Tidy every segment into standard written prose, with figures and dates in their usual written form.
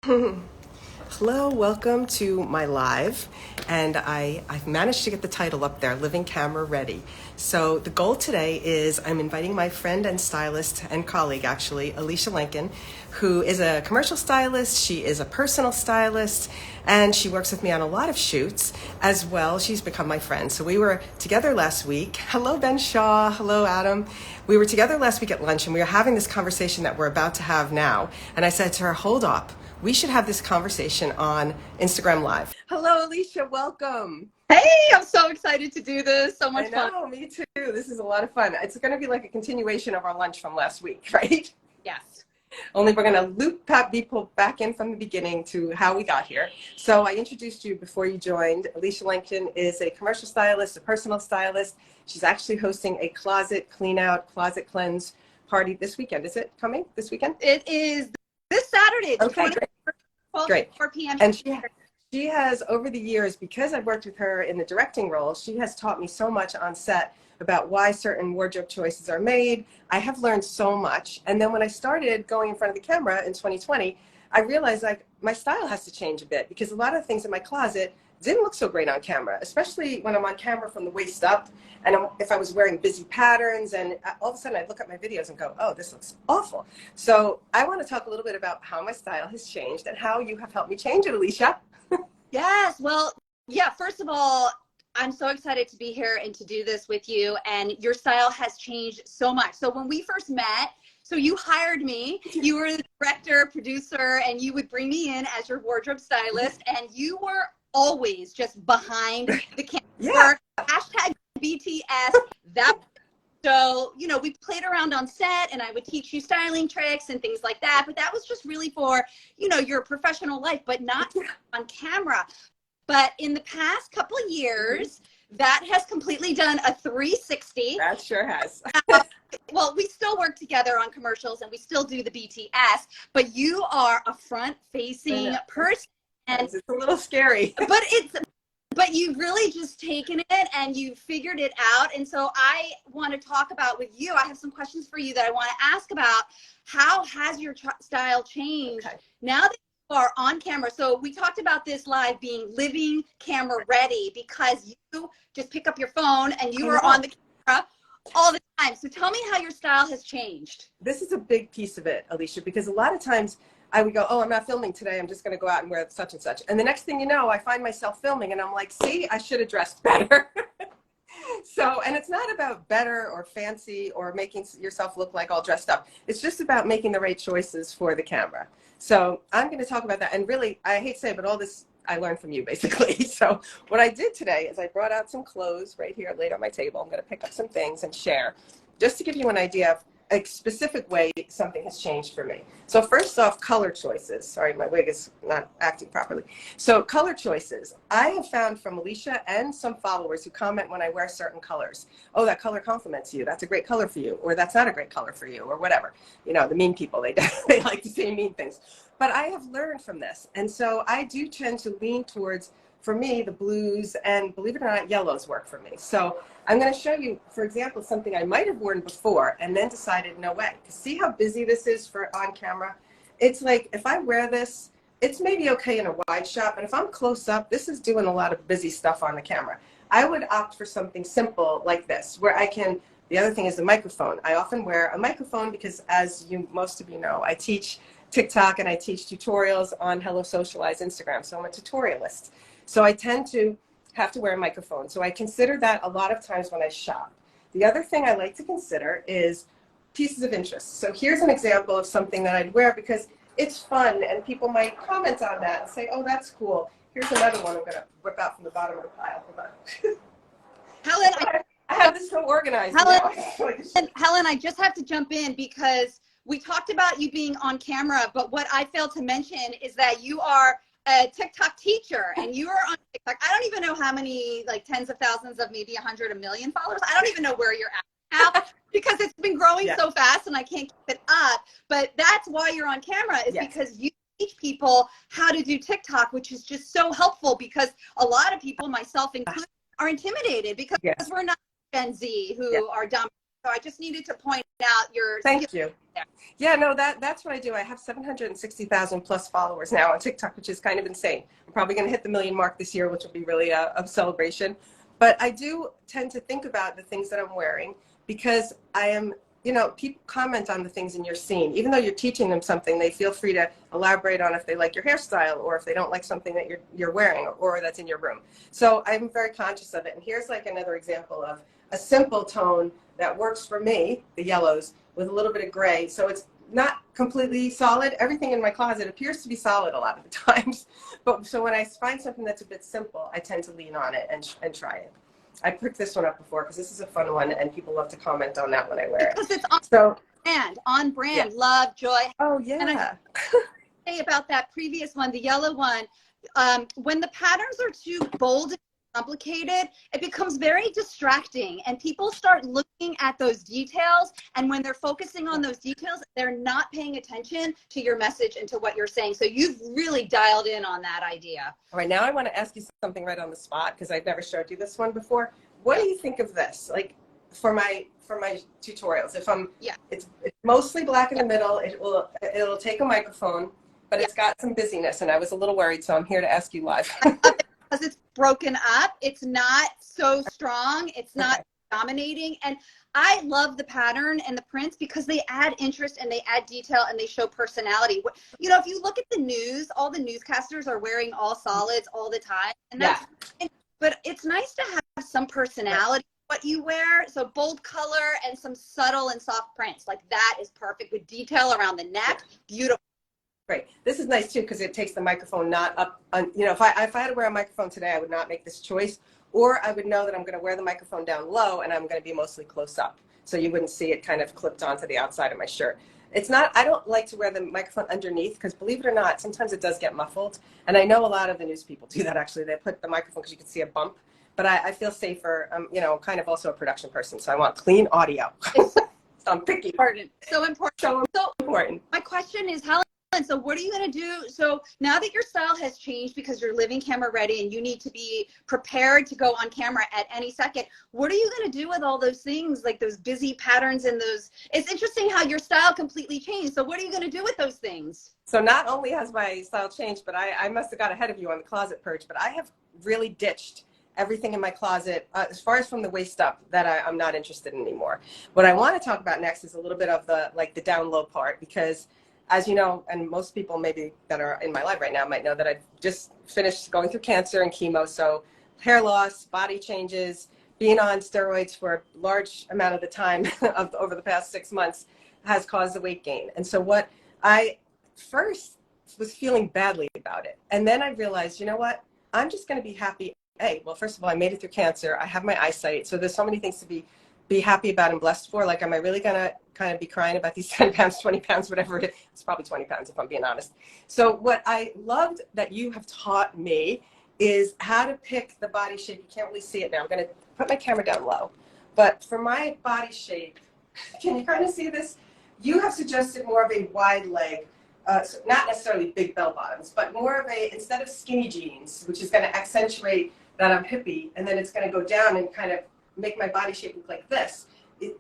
Hello, welcome to my live. And I've managed to get the title up there, Living Camera Ready. So the goal today is I'm inviting my friend and stylist and colleague, actually, Alicia Lincoln, who is a commercial stylist. She is a personal stylist, and she works with me on a lot of shoots as well. She's become my friend. So we were together last week. Hello, Ben Shaw. Hello, Adam. We were together last week at lunch, and we were having this conversation that we're about to have now. And I said to her, hold up. We should have this conversation on Instagram Live. Hello, Alicia. Welcome. Hey, I'm so excited to do this. So much fun. I know, me too. This is a lot of fun. It's going to be like a continuation of our lunch from last week, right? Yes. Only we're going to loop people back in from the beginning to how we got here. So I introduced you before you joined. Alicia Lincoln is a commercial stylist, a personal stylist. She's actually hosting a closet clean out, closet cleanse party this weekend. Is it coming this weekend? It is this Saturday. Okay, great. 4 p.m. And she has, over the years, because I've worked with her in the directing role, she has taught me so much on set about why certain wardrobe choices are made. I have learned so much. And then when I started going in front of the camera in 2020, I realized like my style has to change a bit because a lot of things in my closet didn't look so great on camera, especially when I'm on camera from the waist up. And if I was wearing busy patterns, and all of a sudden I'd look at my videos and go, oh, this looks awful. So I want to talk a little bit about how my style has changed and how you have helped me change it, Alicia. Yes. Well, yeah, first of all, I'm so excited to be here and to do this with you. And your style has changed so much. So when we first met, so you hired me, you were the director, producer, and you would bring me in as your wardrobe stylist. And you were always just behind the camera. Yeah. Hashtag BTS. So, you know, we played around on set and I would teach you styling tricks and things like that. But that was just really for, you know, your professional life, but not on camera. But in the past couple of years, that has completely done a 360. That sure has. Well, we still work together on commercials and we still do the BTS, but you are a front-facing person. And it's a little scary. But you've really just taken it and you figured it out. And so I want to talk about with you, I have some questions for you that I want to ask about. How has your style changed now that you are on camera? So we talked about this live being living camera ready because you just pick up your phone and you are on the camera all the time. So tell me how your style has changed. This is a big piece of it, Alicia, because a lot of times I would go, oh, I'm not filming today. I'm just going to go out and wear such and such. And the next thing you know, I find myself filming and I'm like, see, I should have dressed better. So, and it's not about better or fancy or making yourself look like all dressed up. It's just about making the right choices for the camera. So I'm going to talk about that. And really, I hate to say it, but all this I learned from you basically. So what I did today is I brought out some clothes right here laid on my table. I'm going to pick up some things and share just to give you an idea of a specific way something has changed for me. So first off, color choices. Sorry, my wig is not acting properly. So color choices. I have found from Alicia and some followers who comment when I wear certain colors, oh, that color compliments you. That's a great color for you. Or that's not a great color for you, or whatever. You know, the mean people, they like to say mean things. But I have learned from this. And so I do tend to lean towards, for me, the blues, and believe it or not, yellows work for me. So I'm going to show you, for example, something I might have worn before and then decided no way. See how busy this is for on camera? It's like if I wear this, it's maybe okay in a wide shot, but if I'm close up, this is doing a lot of busy stuff on the camera. I would opt for something simple like this, where I can, the other thing is the microphone. I often wear a microphone because, as most of you know, I teach TikTok and I teach tutorials on Hello Socialize Instagram. So I'm a tutorialist. So I tend to have to wear a microphone. So I consider that a lot of times when I shop. The other thing I like to consider is pieces of interest. So here's an example of something that I'd wear because it's fun and people might comment on that and say, oh, that's cool. Here's another one I'm going to whip out from the bottom of the pile. Hold on. Helen, I have this so organized. Helen, I just have to jump in because we talked about you being on camera, but what I failed to mention is that you are a TikTok teacher and you are on TikTok. I don't even know how many, like tens of thousands of maybe 100, a million followers. I don't even know where you're at now because it's been growing so fast and I can't keep it up. But that's why you're on camera is because you teach people how to do TikTok, which is just so helpful because a lot of people, myself included, are intimidated because we're not Gen Z who are dominant So I just needed to point out your Thank skill you. there. Yeah, no, that's what I do. I have 760,000 plus followers now on TikTok, which is kind of insane. I'm probably going to hit the million mark this year, which will be really a celebration. But I do tend to think about the things that I'm wearing because I am, you know, people comment on the things in your scene. Even though you're teaching them something, they feel free to elaborate on if they like your hairstyle or if they don't like something that you're wearing or that's in your room. So I'm very conscious of it. And here's like another example of a simple tone that works for me, the yellows, with a little bit of gray. So it's not completely solid. Everything in my closet appears to be solid a lot of the times. But so when I find something that's a bit simple, I tend to lean on it and try it. I picked this one up before because this is a fun one and people love to comment on that when I wear it. Because it's So, on brand, yeah. love, joy. Oh, And I yeah. say about that previous one, the yellow one, when the patterns are too bold and complicated, it becomes very distracting and people start looking at those details. And when they're focusing on those details, they're not paying attention to your message and to what you're saying. So you've really dialed in on that idea. All right, now I want to ask you something right on the spot because I've never showed you this one before. What do you think of this? Like for my tutorials, if I'm, it's mostly black in the middle. It'll take a microphone, but it's got some busyness, and I was a little worried, so I'm here to ask you live. Because it's broken up, it's not so strong, it's not dominating, and I love the pattern and the prints because they add interest and they add detail and they show personality. You know, if you look at the news, all the newscasters are wearing all solids all the time, and that's but it's nice to have some personality what you wear. So bold color and some subtle and soft prints, like that is perfect with detail around the neck. Beautiful. Great. This is nice too because it takes the microphone not up on, you know, if I had to wear a microphone today, I would not make this choice, or I would know that I'm going to wear the microphone down low and I'm going to be mostly close up. So you wouldn't see it kind of clipped onto the outside of my shirt. It's not, I don't like to wear the microphone underneath because believe it or not, sometimes it does get muffled. And I know a lot of the news people do that actually. They put the microphone because you can see a bump, but I feel safer. You know, kind of also a production person. So I want clean audio. So I'm picky. Important. So important. So important. My question is, Helen, so what are you going to do? So now that your style has changed because you're living camera ready and you need to be prepared to go on camera at any second, what are you going to do with all those things, like those busy patterns and those, it's interesting how your style completely changed. So what are you going to do with those things? So not only has my style changed, but I must have got ahead of you on the closet purge, but I have really ditched everything in my closet, as far as from the waist up, that I'm not interested in anymore. What I want to talk about next is a little bit of the, like the down low part, because as you know, and most people maybe that are in my life right now might know that I've just finished going through cancer and chemo. So hair loss, body changes, being on steroids for a large amount of the time over the past 6 months has caused the weight gain. And so what I first was feeling badly about it. And then I realized, you know what, I'm just going to be happy. Hey, well, first of all, I made it through cancer. I have my eyesight. So there's so many things to be happy about and blessed for. Like, am I really going to kind of be crying about these 10 pounds, 20 pounds, whatever it is? It's probably 20 pounds if I'm being honest. So what I loved that you have taught me is how to pick the body shape. You can't really see it now. I'm going to put my camera down low. But for my body shape, can you kind of see this? You have suggested more of a wide leg, so not necessarily big bell bottoms, but more of a, instead of skinny jeans, which is going to accentuate that I'm hippie, and then it's going to go down and kind of make my body shape look like this.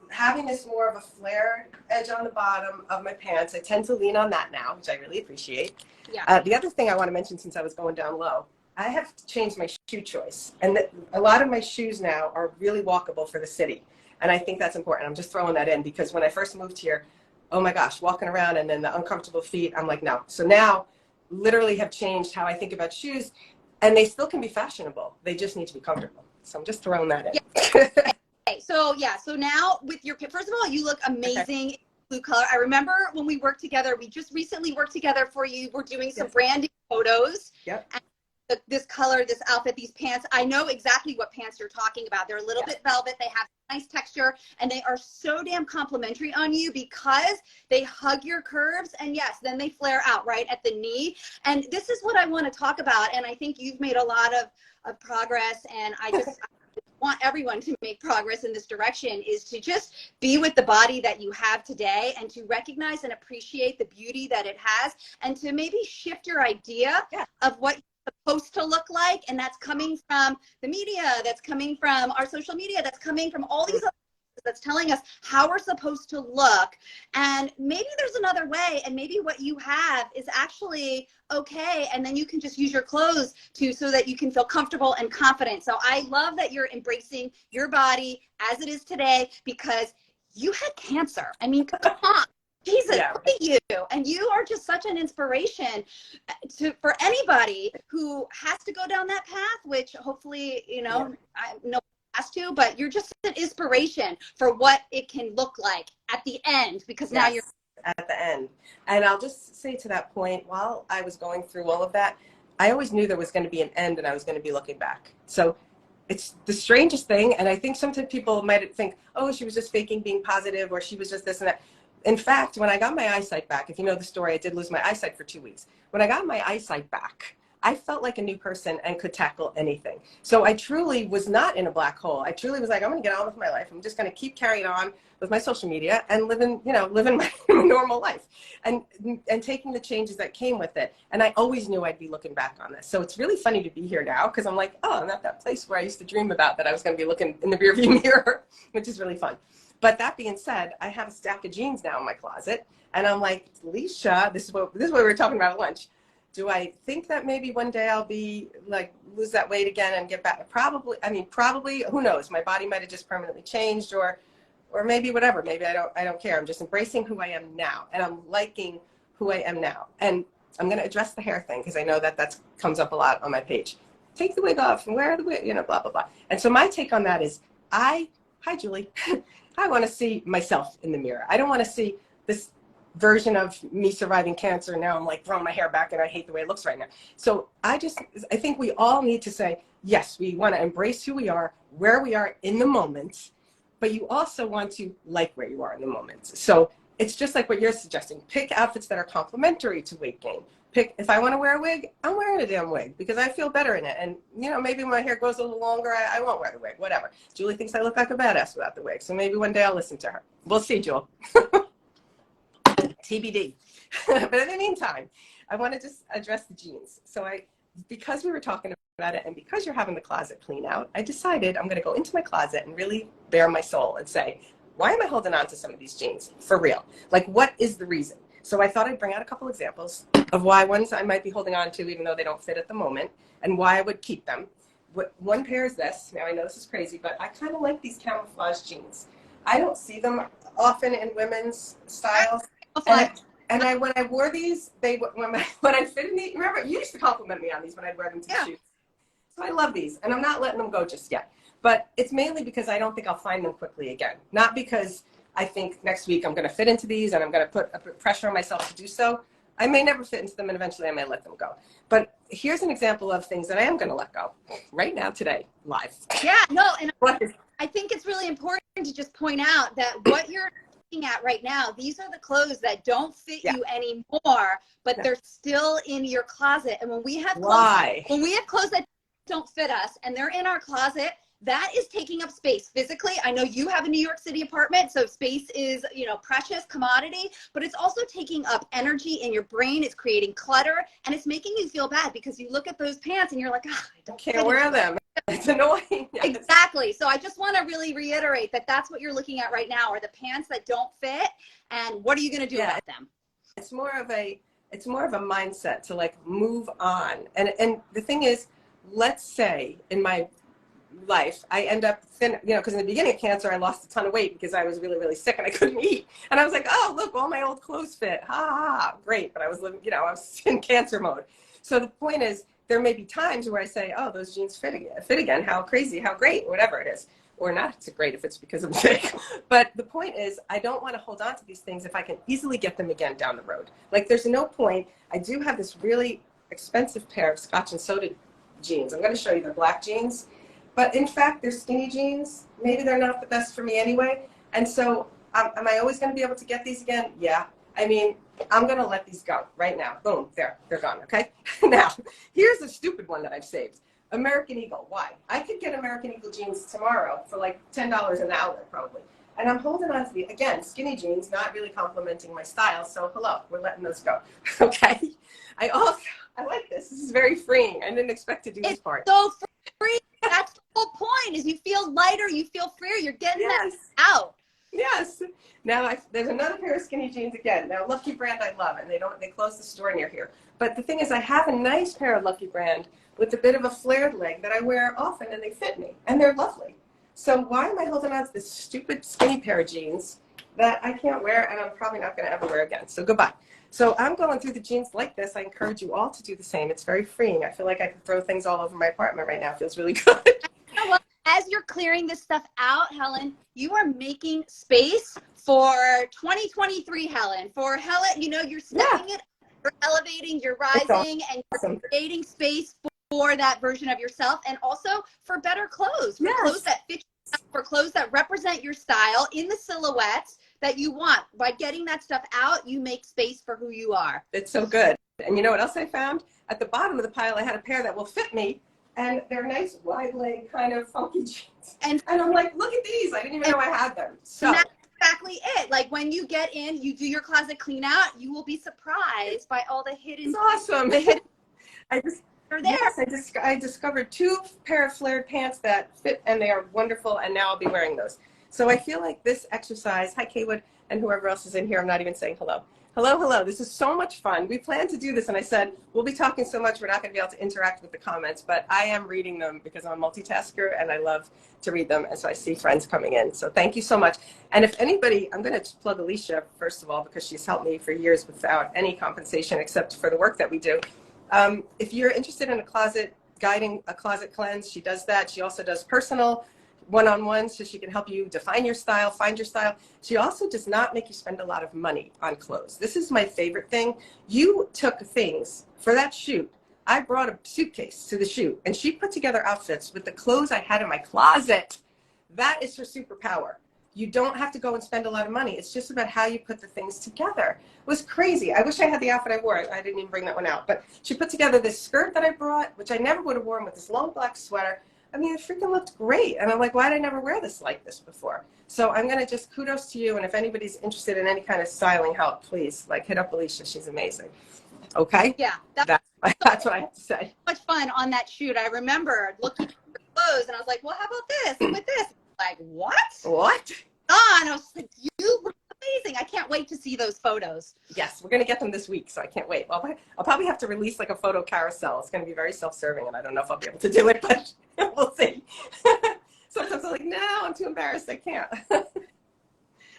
Having this more of a flare edge on the bottom of my pants, I tend to lean on that now, which I really appreciate. Yeah. The other thing I want to mention, since I was going down low, I have changed my shoe choice. And a lot of my shoes now are really walkable for the city. And I think that's important. I'm just throwing that in because when I first moved here, oh my gosh, walking around and then the uncomfortable feet, I'm like, no. So now literally have changed how I think about shoes, and they still can be fashionable. They just need to be comfortable. So I'm just throwing that in. Yeah. Okay. So yeah, so now with your, first of all, you look amazing. Okay. Blue color. I remember when we worked together, we just recently worked together for you. We're doing some branding photos. Yep. And this color, this outfit, these pants, I know exactly what pants you're talking about. They're a little bit velvet. They have nice texture, and they are so damn complimentary on you because they hug your curves, and yes, then they flare out right at the knee. And this is what I want to talk about, and I think you've made a lot of progress, and I just want everyone to make progress in this direction, is to just be with the body that you have today and to recognize and appreciate the beauty that it has, and to maybe shift your idea of what supposed to look like, and that's coming from the media, that's coming from our social media, that's coming from all these other that's telling us how we're supposed to look. And maybe there's another way, and maybe what you have is actually okay. And then you can just use your clothes so that you can feel comfortable and confident. So I love that you're embracing your body as it is today, because you had cancer. I mean, come on. Jesus, Yeah. look at you. And you are just such an inspiration for anybody who has to go down that path, which hopefully, I know has to, but you're just an inspiration for what it can look like at the end, because now you're at the end. And I'll just say to that point, while I was going through all of that, I always knew there was going to be an end and I was going to be looking back. So it's the strangest thing. And I think sometimes people might think, oh, she was just faking being positive, or she was just this and that. In fact, when I got my eyesight back, if you know the story, I did lose my eyesight for 2 weeks. When I got my eyesight back, I felt like a new person and could tackle anything. So I truly was not in a black hole. I truly was like, I'm going to get on with my life. I'm just going to keep carrying on with my social media and living my normal life and taking the changes that came with it. And I always knew I'd be looking back on this. So it's really funny to be here now, because I'm like, oh, I'm at that place where I used to dream about that I was going to be looking in the rearview mirror, which is really fun. But that being said, I have a stack of jeans now in my closet, and I'm like, Leisha, this is what we were talking about at lunch. Do I think that maybe one day I'll be like, lose that weight again and get back? Probably, who knows? My body might have just permanently changed, or maybe whatever. Maybe I don't care. I'm just embracing who I am now, and I'm liking who I am now. And I'm going to address the hair thing, because I know that comes up a lot on my page. Take the wig off and wear the wig, blah, blah, blah. And so my take on that is hi, Julie. I want to see myself in the mirror. I don't want to see this version of me surviving cancer. Now I'm like throwing my hair back and I hate the way it looks right now. So I think we all need to say, yes, we want to embrace who we are, where we are in the moment, but you also want to like where you are in the moment. So it's just like what you're suggesting. Pick outfits that are complementary to weight gain. If I want to wear a wig, I'm wearing a damn wig because I feel better in it. And, maybe when my hair grows a little longer, I won't wear the wig, whatever. Julie thinks I look like a badass without the wig. So maybe one day I'll listen to her. We'll see, Jewel. TBD. But in the meantime, I want to just address the jeans. So because we were talking about it, and because you're having the closet clean out, I decided I'm going to go into my closet and really bare my soul and say, why am I holding on to some of these jeans? For real. Like, what is the reason? So I thought I'd bring out a couple examples of why ones I might be holding on to, even though they don't fit at the moment, and why I would keep them. One pair is this. Now, I know this is crazy, but I kind of like these camouflage jeans. I don't see them often in women's styles. And when I wore these, when I fit in these, remember, you used to compliment me on these when I'd wear them to shoot. So I love these, and I'm not letting them go just yet. But it's mainly because I don't think I'll find them quickly again. Not because I think next week I'm going to fit into these and I'm going to put pressure on myself to do so. I may never fit into them, and eventually I may let them go. But here's an example of things that I am going to let go right now, today, live. Yeah, no, and I think it's really important to just point out that what you're looking at right now, these are the clothes that don't fit you anymore, but they're still in your closet. And when we have clothes that don't fit us and they're in our closet, that is taking up space physically. I know you have a New York City apartment, so space is, precious commodity, but it's also taking up energy in your brain. It's creating clutter, and it's making you feel bad because you look at those pants and you're like, I can't wear them. It's annoying. Yes. Exactly. So I just want to really reiterate that that's what you're looking at right now, are the pants that don't fit, and what are you going to do about them? It's more of a mindset to like move on. And the thing is, let's say in my life I end up thin, because in the beginning of cancer I lost a ton of weight because I was really, really sick and I couldn't eat, and I was like, oh look, all my old clothes fit, great. But I was living, I was in cancer mode. So the point is, there may be times where I say, oh, those jeans fit again, how crazy, how great, whatever it is, or not so great if it's because I'm sick. But the point is, I don't want to hold on to these things if I can easily get them again down the road. Like, there's no point. I do have this really expensive pair of Scotch and Soda jeans. I'm going to show you. They're black jeans. But in fact, they're skinny jeans. Maybe they're not the best for me anyway. And so am I always going to be able to get these again? Yeah. I mean, I'm going to let these go right now. Boom, there, they're gone, okay? Now, here's a stupid one that I've saved. American Eagle. Why? I could get American Eagle jeans tomorrow for like $10 an outlet probably. And I'm holding on to the, again, skinny jeans, not really complimenting my style. So hello, we're letting those go, okay? I like this. This is very freeing. I didn't expect to do this part. So free. That's the whole point. point is you feel lighter, you feel freer, you're getting that Yes. out. Yes. Now there's another pair of skinny jeans again. Now Lucky Brand I love, and they closed the store near here. But the thing is, I have a nice pair of Lucky Brand with a bit of a flared leg that I wear often, and they fit me, and they're lovely. So why am I holding on to this stupid skinny pair of jeans that I can't wear, and I'm probably not going to ever wear again? So goodbye. So I'm going through the jeans like this. I encourage you all to do the same. It's very freeing. I feel like I can throw things all over my apartment right now. It feels really good. You know what? As you're clearing this stuff out, Helen, you are making space for 2023, Helen. For Helen, you know, you're stepping it, you're elevating, you're rising, and you're Awesome. creating space for that version of yourself, and also for better clothes, for Yes. clothes that fit you, for clothes that represent your style in the silhouettes that you want. By getting that stuff out, you make space for who you are. It's so good. And you know what else I found? At the bottom of the pile, I had a pair that will fit me, and they're nice wide leg kind of funky jeans. And I'm like, look at these. I didn't even know I had them. So that's exactly it. Like when you get in, you do your closet clean out, you will be surprised by all the hidden it's awesome. I just are there. Yes, I discovered 2 pair of flared pants that fit, and they are wonderful, and now I'll be wearing those. So I feel like this exercise, hi Kaywood, and whoever else is in here, I'm not even saying hello. Hello, hello. This is so much fun. We planned to do this, and I said, we'll be talking so much, we're not going to be able to interact with the comments, but I am reading them because I'm a multitasker, and I love to read them, and so I see friends coming in. So thank you so much. And if anybody, I'm going to plug Alicia, first of all, because she's helped me for years without any compensation except for the work that we do. If you're interested in guiding a closet cleanse, she does that. She also does personal one-on-ones, so she can help you define your style, find your style. She also does not make you spend a lot of money on clothes. This is my favorite thing. You took things for that shoot. I brought a suitcase to the shoot, and she put together outfits with the clothes I had in my closet. That is her superpower. You don't have to go and spend a lot of money. It's just about how you put the things together. It was crazy. I wish I had the outfit I wore. I didn't even bring that one out. But she put together this skirt that I brought, which I never would have worn, with this long black sweater. I mean, it freaking looked great. And I'm like, why did I never wear this like this before? So I'm going to just kudos to you. And if anybody's interested in any kind of styling help, please, like, hit up Alicia. She's amazing. Okay? Yeah, That's what I have to say. much fun on that shoot. I remember looking at the clothes, and I was like, well, how about this and with this? Like, what? What? And I was like, you look amazing. I can't wait to see those photos. Yes, we're going to get them this week, so I can't wait. Well, I'll probably have to release like a photo carousel. It's going to be very self-serving, and I don't know if I'll be able to do it, but we'll see. Sometimes I'm like, no, I'm too embarrassed. I can't.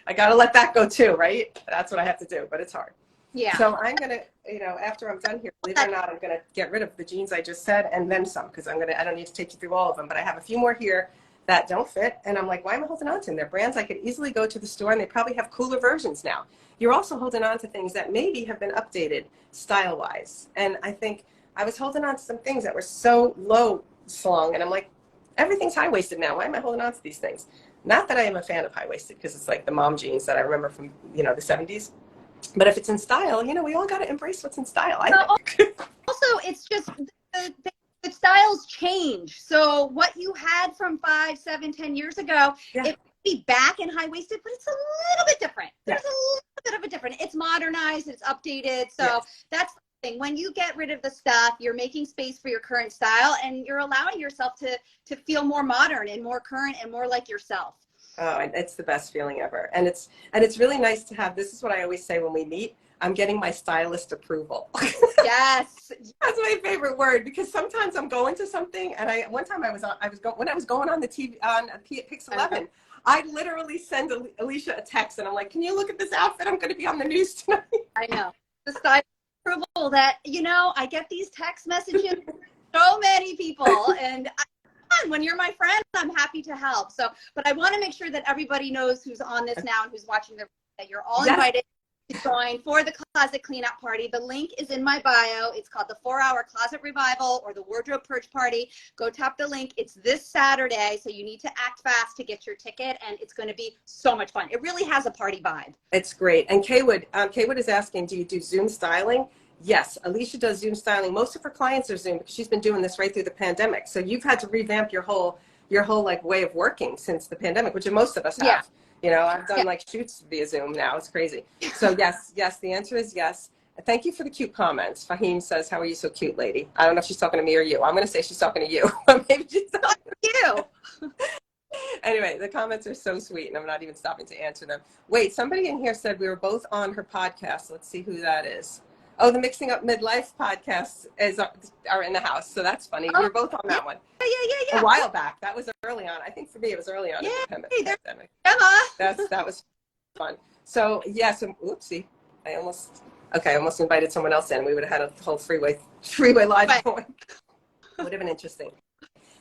I got to let that go too, right? That's what I have to do, but it's hard. Yeah. So I'm going to, after I'm done here, believe it or not, I'm going to get rid of the jeans I just said and then some, because I don't need to take you through all of them, but I have a few more here that don't fit. And I'm like, why am I holding on to them? They're brands I could easily go to the store, and they probably have cooler versions now. You're also holding on to things that maybe have been updated style-wise. And I think I was holding on to some things that were so low slung, and I'm like, everything's high-waisted now. Why am I holding on to these things? Not that I am a fan of high-waisted, because it's like the mom jeans that I remember from, the 70s. But if it's in style, we all got to embrace what's in style, I think. Also, it's just the styles change. So what you had from 5, 7, 10 years ago, Yeah. it might be back in high-waisted, but it's a little bit different. Yeah. There's a little bit of a different. It's modernized, it's updated. So Yes. that's the thing. When you get rid of the stuff, you're making space for your current style, and you're allowing yourself to feel more modern and more current and more like yourself. Oh, it's the best feeling ever. And it's really nice to have, this is what I always say when we meet, I'm getting my stylist approval. Yes. That's my favorite word, because sometimes I'm going to something, and one time when I was going on the TV on Pix 11, I literally send Alicia a text, and I'm like, can you look at this outfit? I'm going to be on the news tonight. I know. The style approval that, I get these text messages from so many people, and when you're my friend, I'm happy to help. So, but I want to make sure that everybody knows who's on this now and who's watching that you're all invited to join for the closet cleanout party. The link is in my bio. It's called the 4-Hour Closet Revival or the Wardrobe Purge Party. Go tap the link. It's this Saturday, so you need to act fast to get your ticket, and it's going to be so much fun. It really has a party vibe. It's great. And Kaywood is asking, do you do Zoom styling? Yes, Alicia does Zoom styling. Most of her clients are Zoom because she's been doing this right through the pandemic. So you've had to revamp your whole like way of working since the pandemic, which most of us have. I've done like shoots via Zoom now. It's crazy. So yes, the answer is yes. Thank you for the cute comments. Fahim says, how are you so cute, lady? I don't know if she's talking to me or you. I'm going to say she's talking to you. Maybe she's talking to you. you. Anyway, the comments are so sweet, and I'm not even stopping to answer them. Wait, somebody in here said we were both on her podcast. Let's see who that is. Oh, the Mixing Up Midlife podcasts are in the house, so that's funny. We were both on that one Yeah. a while back. That was early on. I think for me it was early on in the pandemic. Emma. That was fun. So yeah, so oopsie, I almost invited someone else in. We would have had a whole freeway live going. Would have been interesting.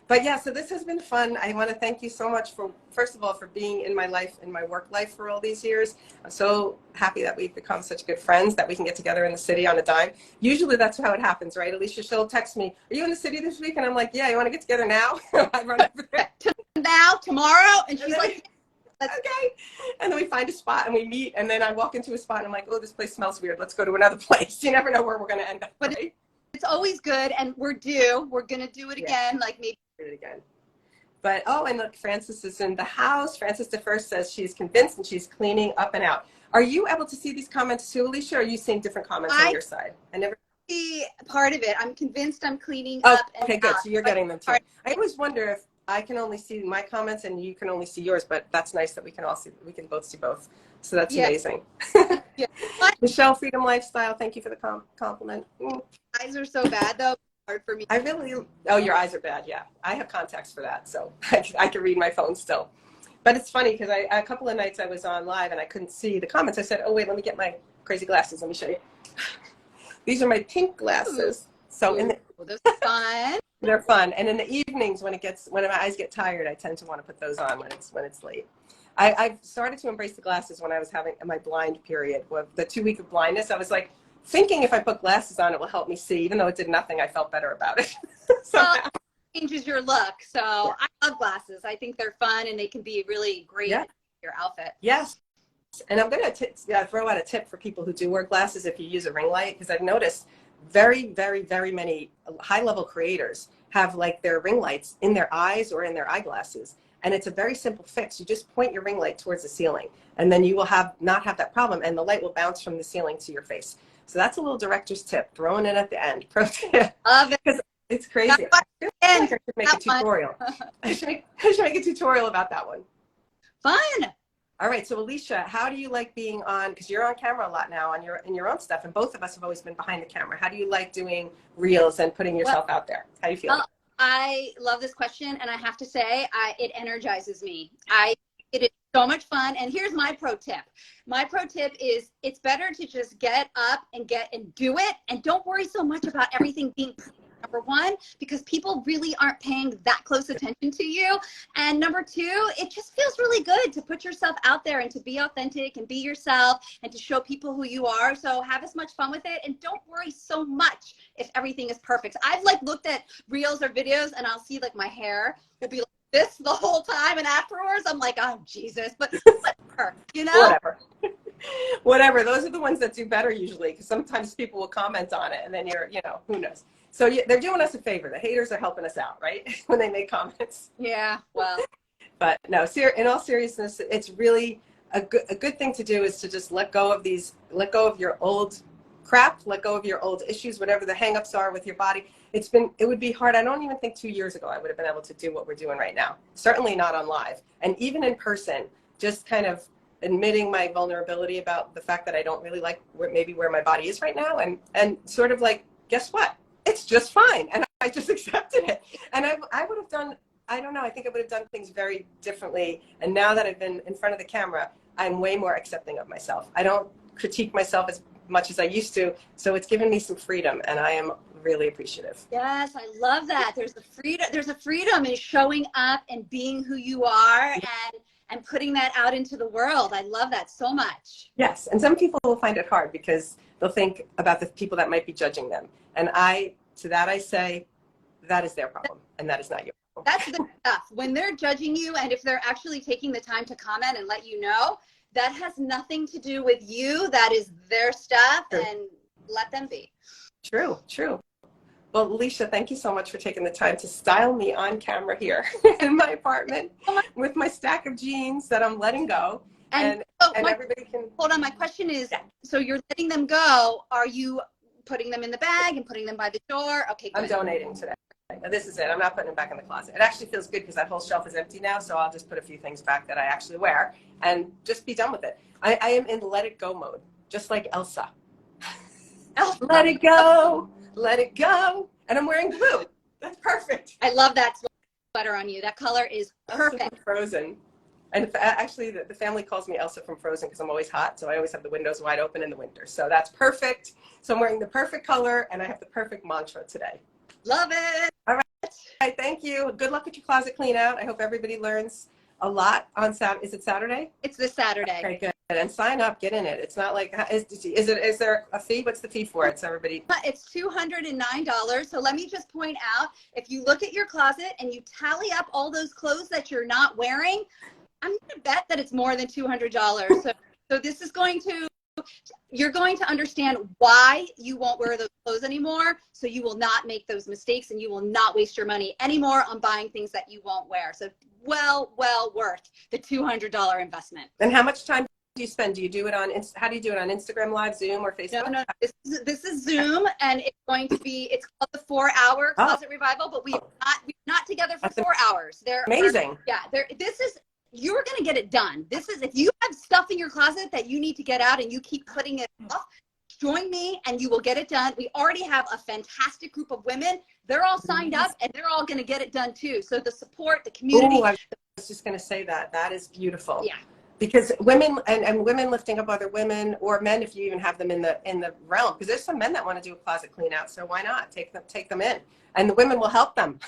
But yeah, so this has been fun. I want to thank you so much for, first of all, for being in my life, in my work life for all these years. I'm so happy that we've become such good friends, that we can get together in the city on a dime. Usually that's how it happens, right? Alicia, she'll text me, are you in the city this week? And I'm like, yeah, you want to get together now? I run over there. Now, tomorrow? And she's like, okay. And then we find a spot and we meet, and then I walk into a spot and I'm like, oh, this place smells weird. Let's go to another place. You never know where we're going to end up, right? It's always good, and we're due. We're going to do it again, like maybe. Do it again. But, oh, and look, Frances is in the house. Frances DeFirst says she's convinced and she's cleaning up and out. Are you able to see these comments too, Alicia, or are you seeing different comments on your side? I never see part of it. I'm convinced I'm cleaning up and okay, good. out. So you're getting them too. I always wonder if I can only see my comments and you can only see yours, but that's nice that we can both see both. So that's amazing. Yeah. Michelle, Freedom Lifestyle, thank you for the compliment. Eyes are so bad though. Hard for me. Oh, your eyes are bad. Yeah. I have contacts for that. So I can read my phone still. But it's funny because a couple of nights I was on live and I couldn't see the comments. I said, oh, wait, let me get my crazy glasses. Let me show you. These are my pink glasses. So those are fun. They're fun. And in the evenings when my eyes get tired, I tend to want to put those on when it's late. I've started to embrace the glasses when I was having my blind period. The 2 week of blindness, I was like thinking if I put glasses on, it will help me see. Even though it did nothing, I felt better about it. Well, it changes your look. So yeah. I love glasses. I think they're fun and they can be really great in your outfit. Yes. And I'm going to throw out a tip for people who do wear glasses if you use a ring light, because I've noticed very, very, very many high-level creators have like their ring lights in their eyes or in their eyeglasses. And it's a very simple fix. You just point your ring light towards the ceiling, and then you will not have that problem, and the light will bounce from the ceiling to your face. So that's a little director's tip, throwing it at the end. Pro tip. Love it. Because it's crazy. I should make a tutorial. I should make a tutorial about that one. Fun. All right, so Alicia, how do you like being on, because you're on camera a lot now in your own stuff, and both of us have always been behind the camera. How do you like doing reels and putting yourself out there? How do you feel? I love this question, and I have to say, it energizes me. It is so much fun, and here's my pro tip. My pro tip is it's better to just get up and do it, and don't worry so much about everything being number one, because people really aren't paying that close attention to you. And number two, it just feels really good to put yourself out there and to be authentic and be yourself and to show people who you are. So have as much fun with it, and don't worry so much if everything is perfect. I've like looked at reels or videos and I'll see like my hair will be like this the whole time, and afterwards I'm like, oh Jesus, but whatever, you know? Whatever. Those are the ones that do better usually, because sometimes people will comment on it and then who knows. So they're doing us a favor. The haters are helping us out, right? When they make comments. Yeah, well. But no, in all seriousness, it's really a good thing to do is to just let go of your old crap, let go of your old issues, whatever the hangups are with your body. It would be hard. I don't even think 2 years ago I would have been able to do what we're doing right now. Certainly not on live. And even in person, just kind of admitting my vulnerability about the fact that I don't really like where my body is right now, and sort of like, guess what? It's just fine. And I just accepted it. And I would have done, I don't know, I think I would have done things very differently. And now that I've been in front of the camera, I'm way more accepting of myself. I don't critique myself as much as I used to. So it's given me some freedom, and I am really appreciative. Yes, I love that. There's a freedom in showing up and being who you are, and putting that out into the world. I love that so much. Yes, and some people will find it hard because they'll think about the people that might be judging them. And I say, that is their problem, and that is not your problem. That's the stuff. When they're judging you, and if they're actually taking the time to comment and let you know, that has nothing to do with you. That is their stuff, and let them be. True. Well, Alicia, thank you so much for taking the time to style me on camera here in my apartment with my stack of jeans that I'm letting go. And everybody can... Hold on, my question is, so you're letting them go. Are you putting them in the bag and putting them by the door? Okay, good. I'm donating today. Now, this is it. I'm not putting it back in the closet. It actually feels good because that whole shelf is empty now, so I'll just put a few things back that I actually wear and just be done with it. I am in let it go mode, just like Elsa. Let it go, let it go. And I'm wearing blue. That's perfect. I love that sweater on you. That color is perfect. Elsa from Frozen. And actually, the family calls me Elsa from Frozen because I'm always hot, so I always have the windows wide open in the winter. So that's perfect. So I'm wearing the perfect color, and I have the perfect mantra today. Love it. All right, thank you. Good luck with your closet clean out. I hope everybody learns a lot on Saturday. Is it Saturday? It's this Saturday. Okay, good. And sign up, get in it. It's not like, is there a fee? What's the fee for it? So everybody. It's $209. So let me just point out, if you look at your closet and you tally up all those clothes that you're not wearing, I'm going to bet that it's more than $200. So this is going to, you're going to understand why you won't wear those clothes anymore. So you will not make those mistakes and you will not waste your money anymore on buying things that you won't wear. So well worth the $200 investment. And how much time do you spend? Do you do it on, how do you do it on Instagram Live, Zoom, or Facebook? No. This is Zoom, and it's going to be, it's called the 4-Hour Closet Revival, but we're not together for 4 hours. Amazing. You're going to get it done. This is, if you have stuff in your closet that you need to get out and you keep putting it off, join me and you will get it done. We already have a fantastic group of women. They're all signed up and they're all going to get it done too. So the support, the community. Ooh, I was just going to say that. That is beautiful. Yeah. Because women and women lifting up other women, or men, if you even have them in the realm, because there's some men that want to do a closet clean out. So why not take them in, and the women will help them.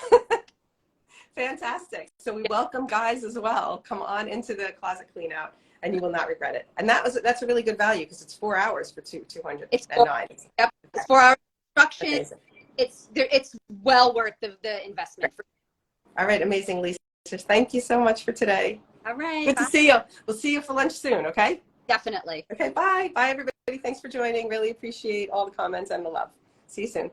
Fantastic. So we welcome guys as well. Come on into the closet clean out and you will not regret it. And that's a really good value because it's 4 hours for 209. It's 4 hours instruction. It's well worth the investment. All right. Amazing, Lisa. Thank you so much for today. All right. Good to see you. We'll see you for lunch soon. Okay. Definitely. Okay. Bye. Bye, everybody. Thanks for joining. Really appreciate all the comments and the love. See you soon.